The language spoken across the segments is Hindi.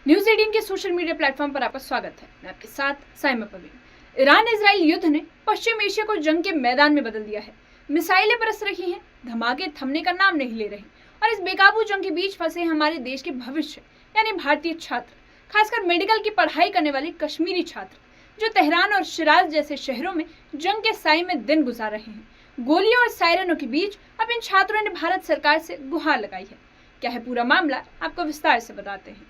न्यूज 18 के सोशल मीडिया प्लेटफॉर्म पर आपका स्वागत है। मैं आपके साथ साइमा परवीन। ईरान इजराइल युद्ध ने पश्चिम एशिया को जंग के मैदान में बदल दिया है। मिसाइलें बरस रही हैं, धमाके थमने का नाम नहीं ले रहे और इस बेकाबू जंग के बीच फंसे हमारे देश के भविष्य यानी भारतीय छात्र, खासकर मेडिकल की पढ़ाई करने वाले कश्मीरी छात्र, जो तेहरान और शिराज जैसे शहरों में जंग के साए में दिन गुजार रहे हैं। गोलियों और सायरनों के बीच अब इन छात्रों ने भारत सरकार से गुहार लगाई है। क्या है पूरा मामला, आपको विस्तार से बताते हैं।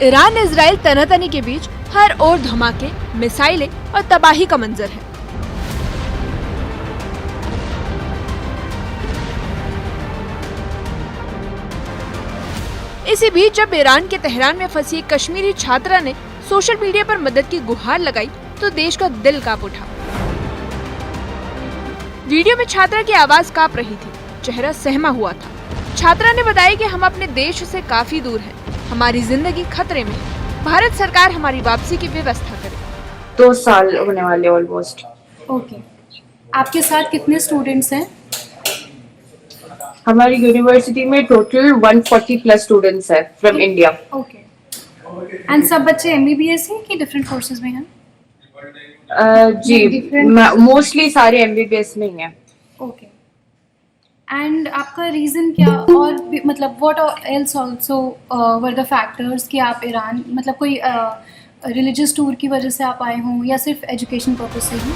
ईरान इजराइल तनातनी के बीच हर ओर धमाके, मिसाइलें और तबाही का मंजर है। इसी बीच जब ईरान के तेहरान में फंसी एक कश्मीरी छात्रा ने सोशल मीडिया पर मदद की गुहार लगाई तो देश का दिल कांप उठा। वीडियो में छात्रा की आवाज कांप रही थी, चेहरा सहमा हुआ था। छात्रा ने बताया कि हम अपने देश से काफी दूर हैं, हमारी जिंदगी खतरे में है, भारत सरकार हमारी वापसी की व्यवस्था करे। 2 साल होने वाले ऑलमोस्ट। ओके, आपके साथ कितने स्टूडेंट्स हैं? हमारी यूनिवर्सिटी में टोटल 140 प्लस स्टूडेंट्स है फ्रॉम इंडिया। ओके, एंड सब बच्चे एमबीबीएस हैं कि डिफरेंट कोर्सेज में हैं? जी, मोस्टली सारे एमबीबीएस में ही हैं। ओके, एंड आपका रीजन क्या, और मतलब what else also were the factors कि आप ईरान, मतलब कोई रिलीजियस टूर की वजह से आप आए हों या सिर्फ एजुकेशन पर्पस से ही?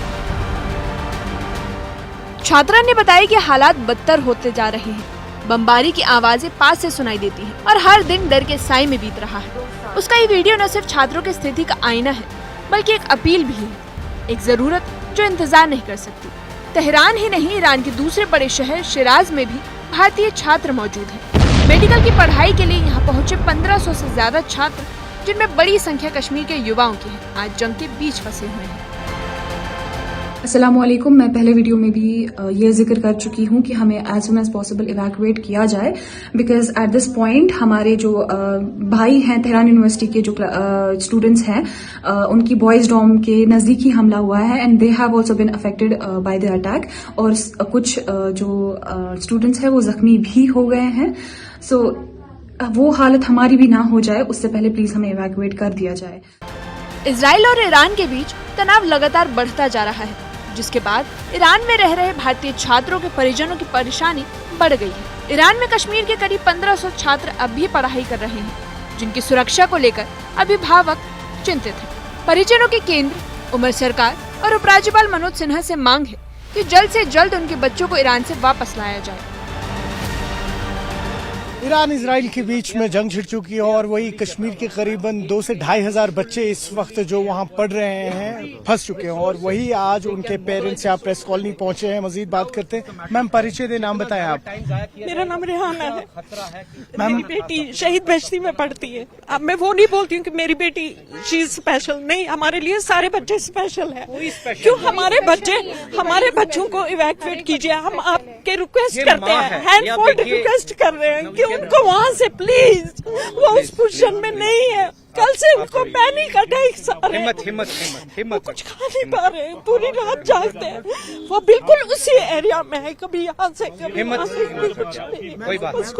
छात्रा ने बताया कि हालात बदतर होते जा रहे हैं, बमबारी की आवाजें पास से सुनाई देती हैं और हर दिन डर के साए में बीत रहा है। उसका ये वीडियो न सिर्फ छात्रों की स्थिति का आईना है, बल्कि एक अपील भी है, एक जरूरत जो इंतजार नहीं कर सकती। तेहरान ही नहीं, ईरान के दूसरे बड़े शहर शिराज में भी भारतीय छात्र मौजूद हैं। मेडिकल की पढ़ाई के लिए यहाँ पहुँचे 1500 से ज्यादा छात्र, जिनमें बड़ी संख्या कश्मीर के युवाओं की है, आज जंग के बीच फंसे हुए हैं। अस्सलामुअलैकुम। मैं पहले वीडियो में भी ये जिक्र कर चुकी हूँ कि हमें as soon as possible evacuate किया जाए, बिकॉज एट दिस पॉइंट हमारे जो भाई हैं तेहरान यूनिवर्सिटी के जो स्टूडेंट्स हैं, उनकी बॉयज डॉम के नजदीक ही हमला हुआ है and they have also been affected by the attack, और कुछ जो स्टूडेंट्स हैं वो जख्मी भी हो गए हैं। सो वो हालत हमारी भी ना हो जाए, उससे पहले प्लीज हमें इवैक्यूएट कर दिया जाए। इजराइल और ईरान के बीच तनाव लगातार बढ़ता जा रहा है, जिसके बाद ईरान में रह रहे भारतीय छात्रों के परिजनों की परेशानी बढ़ गई है। ईरान में कश्मीर के करीब 1500 छात्र अब भी पढ़ाई कर रहे हैं, जिनकी सुरक्षा को लेकर अभिभावक चिंतित हैं। परिजनों के केंद्र, उमर सरकार और उपराज्यपाल मनोज सिन्हा से मांग है कि जल्द से जल्द उनके बच्चों को ईरान से वापस लाया जाए। ईरान इजराइल के बीच में जंग छिड़ चुकी है और वही कश्मीर के करीबन 2 से 2,500 बच्चे इस वक्त जो वहां पढ़ रहे हैं फंस चुके हैं, और वही आज उनके पेरेंट्स यहाँ प्रेस कॉलोनी पहुंचे हैं। मजीद बात करते हैं। मैम, परिचय दे, नाम बताएं आप। मेरा नाम रेहाना है। मेरी बेटी शहीद बेशती में पढ़ती है। अब मैं वो नहीं बोलती हूँ कि मेरी बेटी शी इज स्पेशल, नहीं, हमारे लिए सारे बच्चे स्पेशल है। क्यों हमारे बच्चों को इवैक्यूएट कीजिए, हम आपके रिक्वेस्ट करते हैं, हैंडफोल्ड रिक्वेस्ट कर रहे हैं कि उनको वहाँ से प्लीज, वो उस पोजीशन में नहीं है। कल से उनको पैनिक अटैक्स आ रहे हैं, कुछ खा नहीं पा रहे हैं, पूरी रात जागते हैं। वो बिल्कुल उसी एरिया में है, कभी यहाँ से कभी वहाँ से, कुछ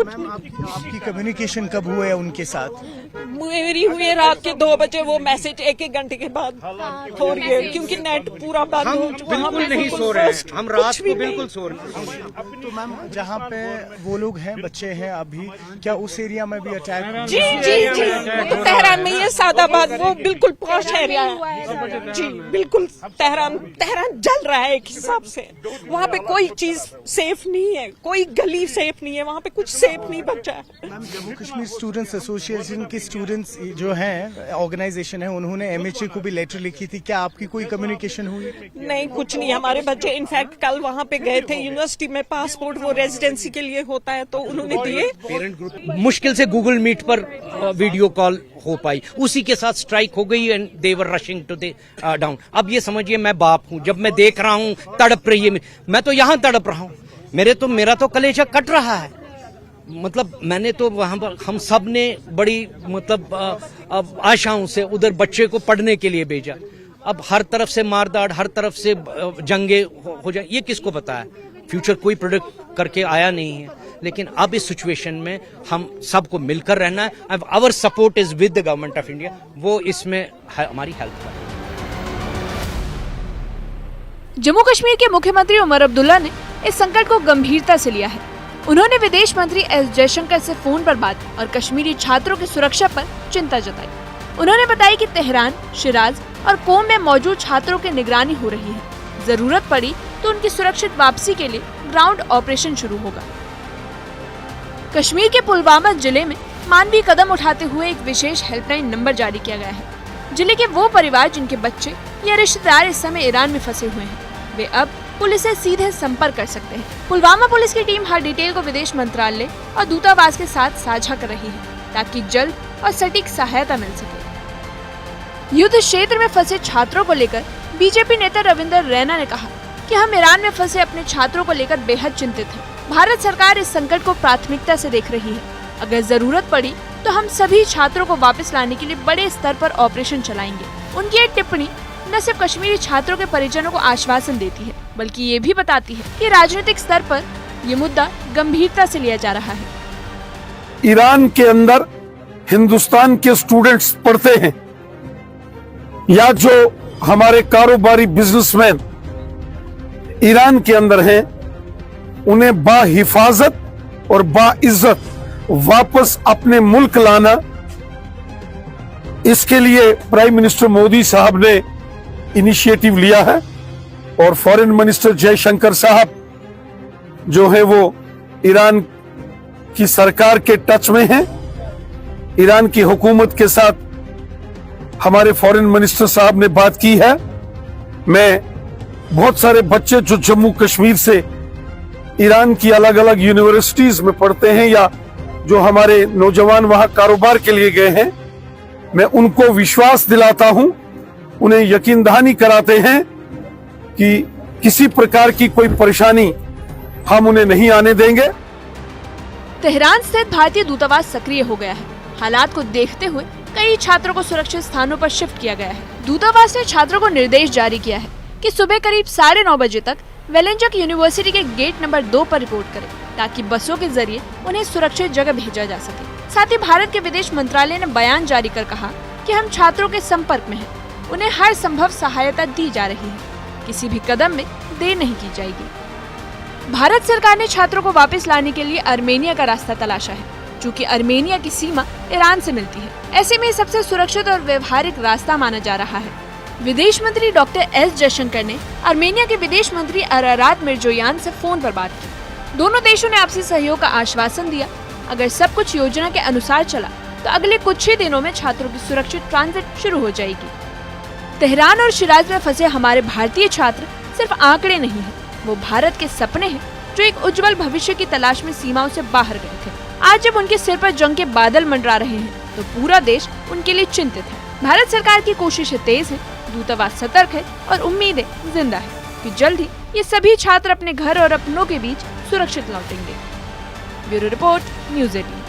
नहीं। आपकी कम्युनिकेशन कब हुआ है उनके साथ? मेरी हुई रात के 2 बजे, वो मैसेज 1-1 घंटे के बाद हो रही है, क्योंकि नेट पूरा बंद हो चुका है। बिल्कुल नहीं सो रहे हैं, हम रात को बिल्कुल सो रहे हैं। तो मैम, जहाँ पे वो लोग हैं, बच्चे हैं अभी, क्या उस एरिया में भी अटैक? जी जी जी, तो तेहरान में ये सादाबाद, वो बिल्कुल पॉश एरिया है जी, बिल्कुल तेहरान जल रहा है एक हिसाब से। वहाँ पे कोई चीज सेफ नहीं है, कोई गली सेफ नहीं है, वहाँ पे कुछ सेफ नहीं बचा है। Ma'am, Jammu Kashmir students association के स्टूडेंट्स जो हैं, ऑर्गेनाइजेशन है, उन्होंने MHA को भी लेटर लिखी थी, क्या आपकी कोई कम्युनिकेशन हुई? नहीं, कुछ नहीं। हमारे बच्चे इनफैक्ट कल वहाँ पे गए थे यूनिवर्सिटी में, पासपोर्ट वो रेजिडेंसी के लिए होता है तो उन्होंने दिए। मुश्किल से गूगल मीट पर वीडियो कॉल हो पाई, उसी के साथ स्ट्राइक हो गई and they were rushing to the down. अब ये समझिए मैं बाप हूँ, जब मैं देख रहा हूँ तड़प रही है, मैं तो यहाँ तड़प रहा हूँ, मेरा तो कलेजा कट रहा है। मतलब मैंने तो वहां पर हम सब ने बड़ी मतलब आशाओं से उधर बच्चे को पढ़ने के लिए भेजा। अब हर तरफ से मारदाड़, हर तरफ से जंगे हो जाए, ये किसको पता है? फ्यूचर कोई प्रोडिक्ट करके आया नहीं है, लेकिन अब इस सिचुएशन में हम सबको मिलकर रहना है। Our support is with the government of India, वो इसमें हमारी हेल्प करें। जम्मू कश्मीर के मुख्यमंत्री उमर अब्दुल्ला ने इस संकट को गंभीरता से लिया है। उन्होंने विदेश मंत्री एस जयशंकर से फोन पर बात और कश्मीरी छात्रों की सुरक्षा पर चिंता जताई। उन्होंने बताया कि तेहरान, शिराज और कोम में मौजूद छात्रों की निगरानी हो रही है। जरूरत पड़ी तो उनकी सुरक्षित वापसी के लिए ग्राउंड ऑपरेशन शुरू होगा। कश्मीर के पुलवामा जिले में मानवीय कदम उठाते हुए एक विशेष हेल्पलाइन नंबर जारी किया गया है। जिले के वो परिवार जिनके बच्चे या रिश्तेदार इस समय ईरान में फंसे हुए हैं, वे अब पुलिस से सीधे संपर्क कर सकते हैं। पुलवामा पुलिस की टीम हर डिटेल को विदेश मंत्रालय और दूतावास के साथ साझा कर रही है ताकि जल्द और सटीक सहायता मिल सके। युद्ध क्षेत्र में फंसे छात्रों को लेकर बीजेपी नेता रविंदर रैना ने कहा कि हम ईरान में फंसे अपने छात्रों को लेकर बेहद चिंतित हैं। भारत सरकार इस संकट को प्राथमिकता से देख रही है। अगर जरूरत पड़ी तो हम सभी छात्रों को वापस लाने के लिए बड़े स्तर पर ऑपरेशन चलाएंगे। उनकी ये टिप्पणी न सिर्फ कश्मीरी छात्रों के परिजनों को आश्वासन देती है, बल्कि ये भी बताती है कि राजनीतिक स्तर पर ये मुद्दा गंभीरता से लिया जा रहा है। ईरान के अंदर हिंदुस्तान के स्टूडेंट्स पढ़ते हैं या जो हमारे कारोबारी बिजनेसमैन ईरान के अंदर हैं, उन्हें बाहिफाजत और बाइज्जत वापस अपने मुल्क लाना, इसके लिए प्राइम मिनिस्टर मोदी साहब ने इनिशिएटिव लिया है और फॉरेन मिनिस्टर जयशंकर साहब जो है वो ईरान की सरकार के टच में हैं। ईरान की हुकूमत के साथ हमारे फॉरेन मिनिस्टर साहब ने बात की है। मैं बहुत सारे बच्चे जो जम्मू कश्मीर से ईरान की अलग अलग यूनिवर्सिटीज में पढ़ते हैं या जो हमारे नौजवान वहां कारोबार के लिए गए हैं, मैं उनको विश्वास दिलाता हूं, उन्हें यकीन दहानी कराते हैं कि किसी प्रकार की कोई परेशानी हम उन्हें नहीं आने देंगे। तेहरान स्थित भारतीय दूतावास सक्रिय हो गया है। हालात को देखते हुए कई छात्रों को सुरक्षित स्थानों पर शिफ्ट किया गया है। दूतावास ने छात्रों को निर्देश जारी किया है कि सुबह करीब 9:30 बजे तक वेलेंजक यूनिवर्सिटी के गेट नंबर 2 पर रिपोर्ट करें ताकि बसों के जरिए उन्हें सुरक्षित जगह भेजा जा सके। साथ ही भारत के विदेश मंत्रालय ने बयान जारी कर कहा कि हम छात्रों के संपर्क में हैं, उन्हें हर संभव सहायता दी जा रही है, किसी भी कदम में देर नहीं की जाएगी। भारत सरकार ने छात्रों को वापस लाने के लिए आर्मेनिया का रास्ता तलाशा है, चूँकि आर्मेनिया की सीमा ईरान से मिलती है। ऐसे में सबसे सुरक्षित और व्यवहारिक रास्ता माना जा रहा है। विदेश मंत्री डॉक्टर एस जयशंकर ने आर्मेनिया के विदेश मंत्री अरारात मिर्जोयान से फोन पर बात की। दोनों देशों ने आपसी सहयोग का आश्वासन दिया। अगर सब कुछ योजना के अनुसार चला तो अगले कुछ ही दिनों में छात्रों की सुरक्षित ट्रांजिट शुरू हो जाएगी। तेहरान और शिराज में फंसे हमारे भारतीय छात्र सिर्फ आंकड़े नहीं हैं, वो भारत के सपने हैं जो एक उज्जवल भविष्य की तलाश में सीमाओं से बाहर गए थे। आज जब उनके सिर पर जंग के बादल मंडरा रहे हैं तो पूरा देश उनके लिए चिंतित है। भारत सरकार की कोशिशें तेज है, दूतावास सतर्क है और उम्मीदें जिंदा है कि जल्द ही ये सभी छात्र अपने घर और अपनों के बीच सुरक्षित लौटेंगे। Bureau report, news 18।